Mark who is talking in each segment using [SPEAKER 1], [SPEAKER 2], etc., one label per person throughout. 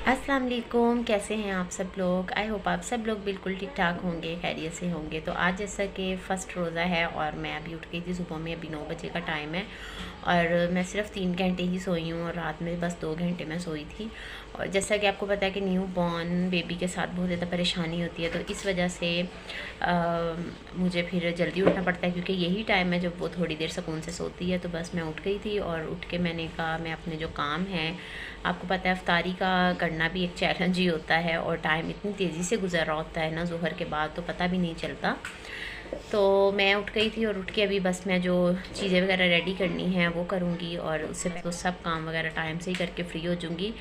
[SPEAKER 1] अस्सलाम वालेकुम, कैसे हैं आप सब लोग। आई होप आप सब लोग बिल्कुल ठीक ठाक होंगे, खैरियत से होंगे। तो आज जैसा कि फ़र्स्ट रोज़ा है और मैं अभी उठ गई थी सुबह में, अभी 9 बजे का टाइम है और मैं सिर्फ 3 घंटे ही सोई हूँ और रात में बस 2 घंटे मैं सोई थी। और जैसा कि आपको पता है कि न्यू बॉर्न बेबी के साथ बहुत ज़्यादा परेशानी होती है, तो इस वजह से मुझे फिर जल्दी उठना पड़ता है क्योंकि यही टाइम है जब वो थोड़ी देर सुकून से सोती है। तो बस मैं उठ गई थी और उठ के मैंने कहा मैं अपने जो काम हैं, आपको पता है अफ्तारी का करना भी एक चैलेंज ही होता है और टाइम इतनी तेज़ी से गुजर रहा होता है ना ज़ोहर के बाद, तो पता भी नहीं चलता। तो मैं उठ गई थी और उठ के अभी बस मैं जो चीज़ें वगैरह रेडी करनी हैं वो करूँगी और उससे तो सब काम वगैरह टाइम से ही करके फ्री हो जाऊँगी।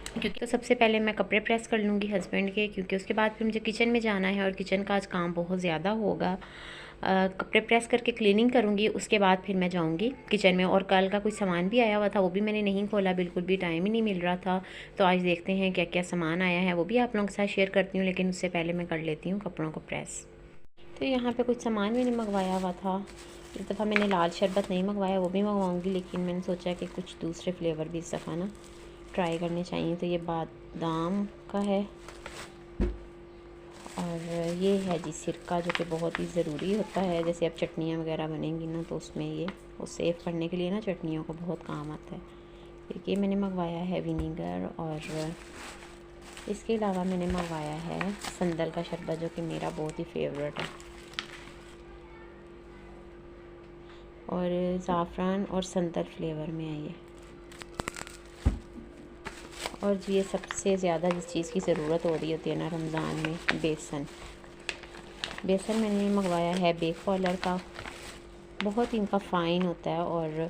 [SPEAKER 1] क्योंकि तो सबसे पहले मैं कपड़े प्रेस कर लूँगी हस्बैंड के, क्योंकि उसके बाद फिर मुझे किचन में जाना है और किचन का आज काम बहुत ज़्यादा होगा। कपड़े प्रेस करके क्लीनिंग करूँगी, उसके बाद फिर मैं जाऊँगी किचन में। और कल का कुछ सामान भी आया हुआ था, वो भी मैंने नहीं खोला, बिल्कुल भी टाइम ही नहीं मिल रहा था। तो आज देखते हैं क्या क्या सामान आया है, वो भी आप लोगों के साथ शेयर करती हूँ, लेकिन उससे पहले मैं कर लेती हूँ कपड़ों को प्रेस। तो यहाँ पे कुछ सामान मैंने मंगवाया हुआ था। इस दफ़ा मैंने लाल शरबत नहीं मंगवाया, वो भी मंगवाऊँगी, लेकिन मैंने सोचा कि कुछ दूसरे फ्लेवर भी इस दफ़ा ना ट्राई करने चाहिए। तो ये बादाम का है और ये है जी सिरका, जो कि बहुत ही ज़रूरी होता है। जैसे अब चटनियाँ वगैरह बनेंगी ना, तो उसमें ये वो सेव करने के लिए ना चटनियों को बहुत काम आता है। फिर ये मैंने मंगवाया है विनीगर, और इसके अलावा मैंने मंगवाया है संदल का शरबत, जो कि मेरा बहुत ही फेवरेट है। और ज़ाफ़रान और संदल फ्लेवर में है ये। और ये सबसे ज़्यादा जिस चीज़ की ज़रूरत हो रही होती है ना रमज़ान में, बेसन। बेसन मैंने मंगवाया है बेक पार्लर का, बहुत इनका फ़ाइन होता है और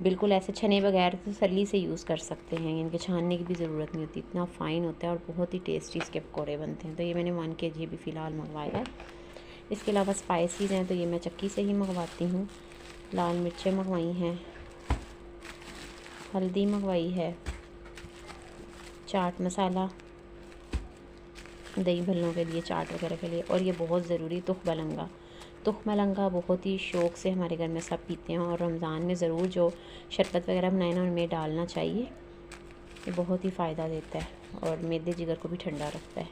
[SPEAKER 1] बिल्कुल ऐसे छने बगैर तसल्ली से यूज़ कर सकते हैं, इनके छानने की भी ज़रूरत नहीं होती, इतना फ़ाइन होता है और बहुत ही टेस्टी इसके पकौड़े बनते हैं। तो ये मैंने 1 kg भी फ़िलहाल मंगवाया है। इसके अलावा स्पाइसीज़ हैं तो ये मैं चक्की से ही मंगवाती हूँ। लाल मिर्चें मंगवाई हैं, हल्दी मंगवाई है, चाट मसाला दही भल्लों के लिए, चाट वगैरह के लिए, और ये बहुत ज़रूरी तुख मलंगा। तुख मलंगा बहुत ही शौक़ से हमारे घर में सब पीते हैं और रमज़ान में ज़रूर जो शरबत वगैरह बनाए ना उनमें डालना चाहिए। ये बहुत ही फ़ायदा देता है और मैदे जिगर को भी ठंडा रखता है।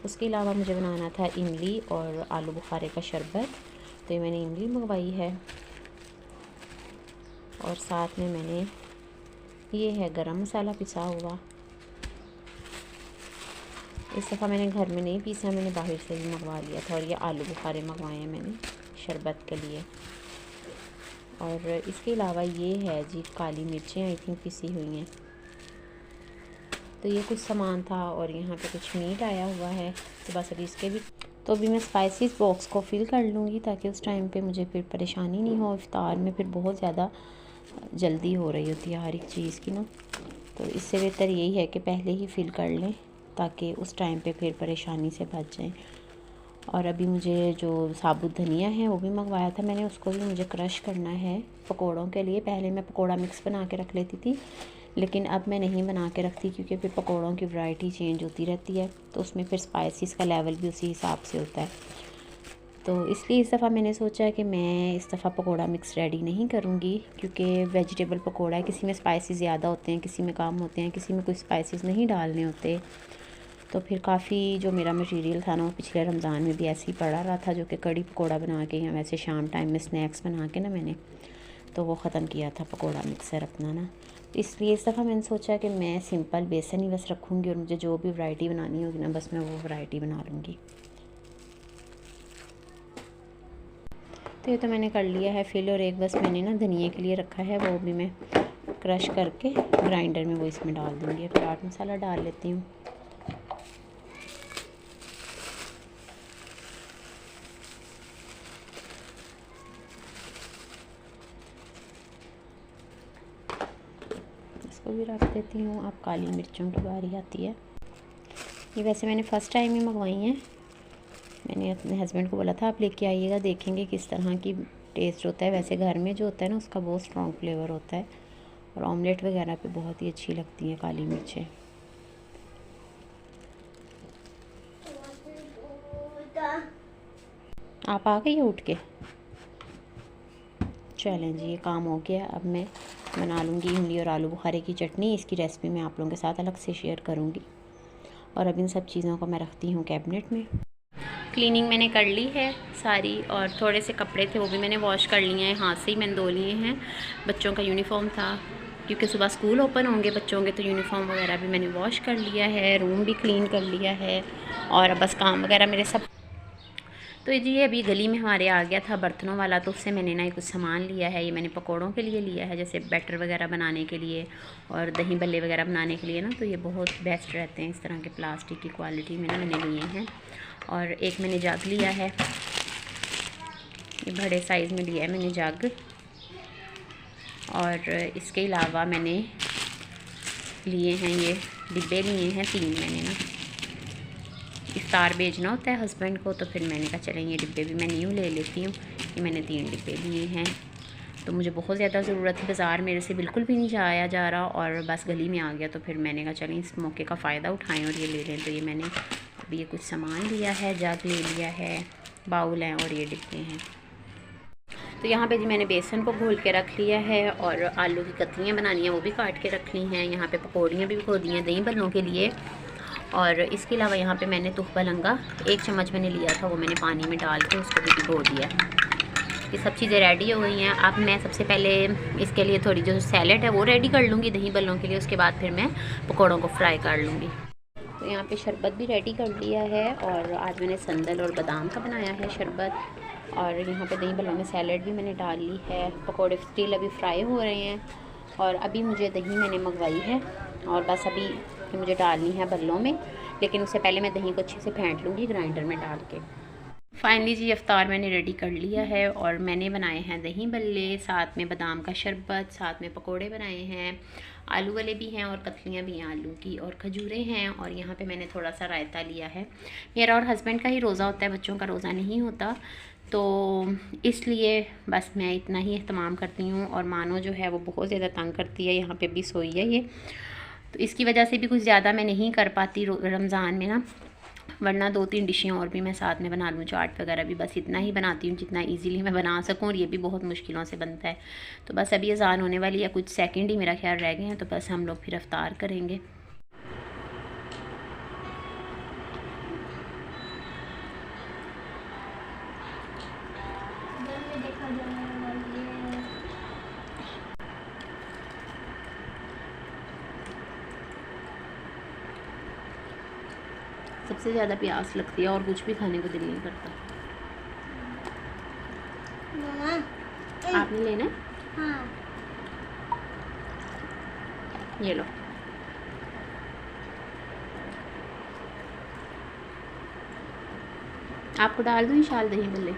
[SPEAKER 1] उसके अलावा मुझे बनाना था इमली और आलू बुखारे का शरबत, तो ये मैंने इमली मंगवाई है। और साथ में मैंने ये है गरम मसाला पिसा हुआ। इस दफ़ा मैंने घर में नहीं पीसा, मैंने बाहर से ही मंगवा लिया था। और ये आलू बुखारे मंगवाए हैं मैंने शरबत के लिए। और इसके अलावा ये है जी काली मिर्चें, आई थिंक पिसी हुई हैं। तो ये कुछ सामान था और यहाँ पे कुछ मीट आया हुआ है, तो बस अभी इसके भी तो अभी मैं स्पाइसेस बॉक्स को फिल कर लूँगी, ताकि उस टाइम पे मुझे फिर परेशानी नहीं हो। इफ्तार में फिर बहुत ज़्यादा जल्दी हो रही होती है हर एक चीज़ की ना, तो इससे बेहतर यही है कि पहले ही फिल कर लें, ताकि उस टाइम पे फिर परेशानी से बच जाएं। और अभी मुझे जो साबुत धनिया है वो भी मंगवाया था मैंने, उसको भी मुझे क्रश करना है पकोड़ों के लिए। पहले मैं पकोड़ा मिक्स बना के रख लेती थी, लेकिन अब मैं नहीं बना के रखती, क्योंकि फिर पकोड़ों की वैरायटी चेंज होती रहती है, तो उसमें फिर स्पाइसेस का लेवल भी उसी हिसाब से होता है। तो इसलिए इस दफ़ा मैंने सोचा है कि मैं इस दफ़ा पकोड़ा मिक्स रेडी नहीं करूँगी, क्योंकि वेजिटेबल पकोड़ा है, किसी में स्पाइसेस ज़्यादा होते हैं, किसी में कम होते हैं, किसी में कोई स्पाइसेस नहीं डालने होते। तो फिर काफ़ी जो मेरा मटेरियल था ना, वो पिछले रमज़ान में भी ऐसे ही पड़ा रहा था, जो कि कड़ी पकोड़ा बना के या वैसे शाम टाइम में स्नैक्स बना के ना मैंने तो वो ख़त्म किया था पकोड़ा मिक्सर अपना ना। इसलिए इस दफ़ा मैंने सोचा कि मैं सिंपल बेसन ही बस रखूँगी और मुझे जो भी वैरायटी बनानी होगी ना, बस मैं वो वैरायटी बना लूँगी। तो ये तो मैंने कर लिया है फिल, और एक बस मैंने ना धनिए के लिए रखा है, वो भी मैं क्रश करके ग्राइंडर में वो इसमें डाल दूँगी। अब चाट मसाला डाल लेती हूँ। इसको भी रख देती हूँ। अब काली मिर्चों की बारी आती है। ये वैसे मैंने फ़र्स्ट टाइम ही मंगवाई हैं। मैंने अपने हस्बैंड को बोला था आप लेके आइएगा, देखेंगे किस तरह की टेस्ट होता है। वैसे घर में जो होता है ना, उसका बहुत स्ट्रॉन्ग फ्लेवर होता है और ऑमलेट वगैरह पे बहुत ही अच्छी लगती हैं काली मिर्चें। आप आ गई हो उठ के? चलें जी, ये काम हो गया। अब मैं बना लूँगी इमली और आलू बुखारे की चटनी। इसकी रेसिपी मैं आप लोगों के साथ अलग से शेयर करूँगी। और अब इन सब चीज़ों को मैं रखती हूँ कैबिनेट में। क्लीनिंग मैंने कर ली है सारी, और थोड़े से कपड़े थे वो भी मैंने वॉश कर लिए हैं, हाथ से ही मैंने धो लिए हैं। बच्चों का यूनिफॉर्म था क्योंकि सुबह स्कूल ओपन होंगे बच्चों के, तो यूनिफॉर्म वगैरह भी मैंने वॉश कर लिया है, रूम भी क्लीन कर लिया है। और अब बस काम वगैरह मेरे सब। तो ये अभी गली में हमारे आ गया था बर्तनों वाला, तो उससे मैंने ना कुछ सामान लिया है। ये मैंने पकौड़ों के लिए लिया है, जैसे बैटर वगैरह बनाने के लिए और दही बल्ले वगैरह बनाने के लिए ना, तो ये बहुत बेस्ट रहते हैं। इस तरह के प्लास्टिक की क्वालिटी में ना मैंने लिए हैं। और एक मैंने जग लिया है, ये बड़े साइज़ में लिया है मैंने जग। और इसके अलावा मैंने लिए हैं ये डिब्बे लिए हैं 3 मैंने ना। इफ्तार भेजना होता है हस्बैंड को, तो फिर मैंने कहा चलें ये डिब्बे भी मैं न्यू ले लेती हूँ। कि मैंने 3 डिब्बे लिए हैं, तो मुझे बहुत ज़्यादा ज़रूरत है। बाज़ार मेरे से बिल्कुल भी नहीं जाया जा रहा और बस गली में आ गया, तो फिर मैंने कहा चलें इस मौके का फ़ायदा उठाएं और ये ले लें। तो ये मैंने अभी ये कुछ सामान लिया है, जग ले लिया है, बाउल हैं और ये डिब्बे हैं। तो यहाँ पे जी मैंने बेसन को घोल के रख लिया है और आलू की कतलियाँ बनानी है वो भी काट के रख ली हैं। यहाँ पे पकौड़ियाँ भी भिगो दी हैं दही बल्लों के लिए। और इसके अलावा यहाँ पे मैंने तुफ़ा लंगा 1 चम्मच मैंने लिया था, वो मैंने पानी में डाल के उसको भी भिगो दिया। ये सब चीज़ें रेडी हो गई हैं। अब मैं सबसे पहले इसके लिए थोड़ी जो सैलेड है वो रेडी कर लूँगी दही बल्लों के लिए, उसके बाद फिर मैं पकौड़ों को फ्राई कर लूँगी। तो यहाँ पे शरबत भी रेडी कर लिया है और आज मैंने संदल और बादाम का बनाया है शरबत। और यहाँ पे दही बल्लों में सैलेड भी मैंने डाल ली है। पकौड़े स्टिल अभी फ्राई हो रहे हैं और अभी मुझे दही मैंने मंगवाई है और बस अभी मुझे डालनी है बल्लों में, लेकिन उससे पहले मैं दही को अच्छे से फेंट लूँगी ग्राइंडर में डाल के। फाइनली जी इफ्तार मैंने रेडी कर लिया है और मैंने बनाए हैं दही बल्ले, साथ में बादाम का शरबत, साथ में पकोड़े बनाए हैं, आलू वाले भी हैं और कतलियाँ भी हैं आलू की, और खजूरें हैं। और यहाँ पे मैंने थोड़ा सा रायता लिया है। मेरा और हस्बैंड का ही रोज़ा होता है, बच्चों का रोज़ा नहीं होता, तो इसलिए बस मैं इतना ही एहतमाम करती हूँ। और मानो जो है वो बहुत ज़्यादा तंग करती है, यहाँ पे भी सोई है ये, तो इसकी वजह से भी कुछ ज़्यादा मैं नहीं कर पाती रमज़ान में ना, वरना 2-3 डिशें और भी मैं साथ में बना लूँ, चाट वगैरह भी। बस इतना ही बनाती हूँ जितना इजीली मैं बना सकूँ, और ये भी बहुत मुश्किलों से बनता है। तो बस अभी अज़ान होने वाली है, कुछ सेकंड ही मेरा ख्याल रह गए हैं, तो बस हम लोग फिर इफ्तार करेंगे। सबसे ज़्यादा प्यास लगती है और कुछ भी खाने को दिल नहीं करता। आपने लेना है? हाँ। ये लो। आपको डाल दूँ शाल दही बल्ले?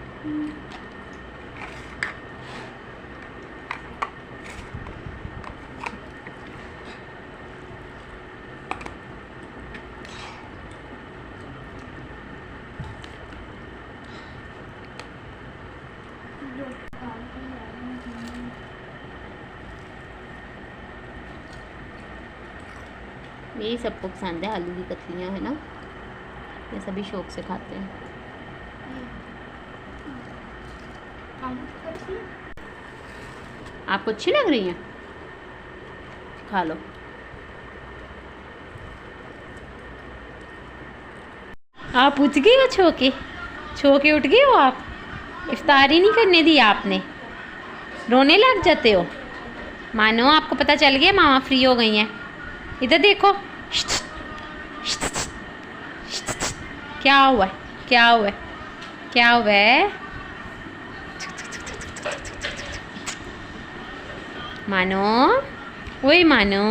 [SPEAKER 1] यही सबको पसंद है, आलू की कतलियाँ है ना, ये सभी शौक से खाते हैं। आपको अच्छी लग रही हैं? खा लो। आप उठ गई हो छो के उठ गए हो आप? इफ्तारी नहीं करने दी आपने, रोने लग जाते हो। मानो आपको पता चल गया मामा फ्री हो गई हैं। इधर देखो, क्या हुआ है, क्या हुआ है, क्या हुआ है? मानो, ओए मानो,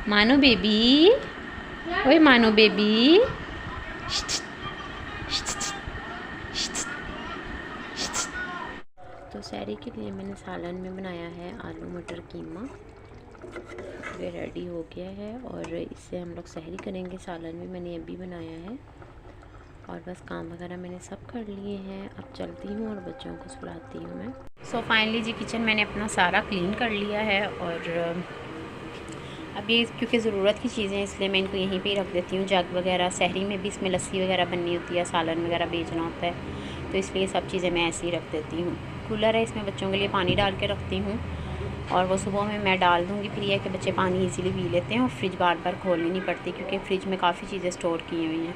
[SPEAKER 1] मानो बेबी, ओए मानो बेबी। तो सहरी के लिए मैंने सालन में बनाया है आलू मटर कीमा, ये रेडी हो गया है और इससे हम लोग सहरी करेंगे। सालन भी मैंने अभी बनाया है और बस काम वगैरह मैंने सब कर लिए हैं। अब चलती हूँ और बच्चों को सुलाती हूँ मैं। सो फाइनली जी किचन मैंने अपना सारा क्लीन कर लिया है और अभी क्योंकि ज़रूरत की चीज़ें इसलिए मैं इनको यहीं पे ही रख देती हूँ। जग वगैरह, सहरी में भी इसमें लस्सी वगैरह बननी होती है, सालन वगैरह बेचना होता है, तो इसलिए सब चीज़ें मैं ऐसे ही रख देती हूँ। कूलर है, इसमें बच्चों के लिए पानी डाल के रखती हूँ और वो सुबह में मैं डाल दूँगी। फिर यह है कि बच्चे पानी इजीली पी लेते हैं और फ्रिज बार बार खोलनी नहीं पड़ती, क्योंकि फ्रिज में काफ़ी चीज़ें स्टोर की हुई हैं।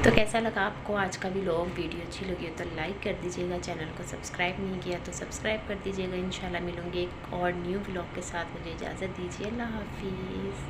[SPEAKER 1] तो कैसा लगा आपको आज का व्लॉग? वीडियो अच्छी लगी हो तो लाइक कर दीजिएगा, चैनल को सब्सक्राइब नहीं किया तो सब्सक्राइब कर दीजिएगा। इंशाल्लाह मिलूँगी एक और न्यू व्लॉग के साथ। मुझे इजाज़त दीजिए, अल्लाह हाफिज़।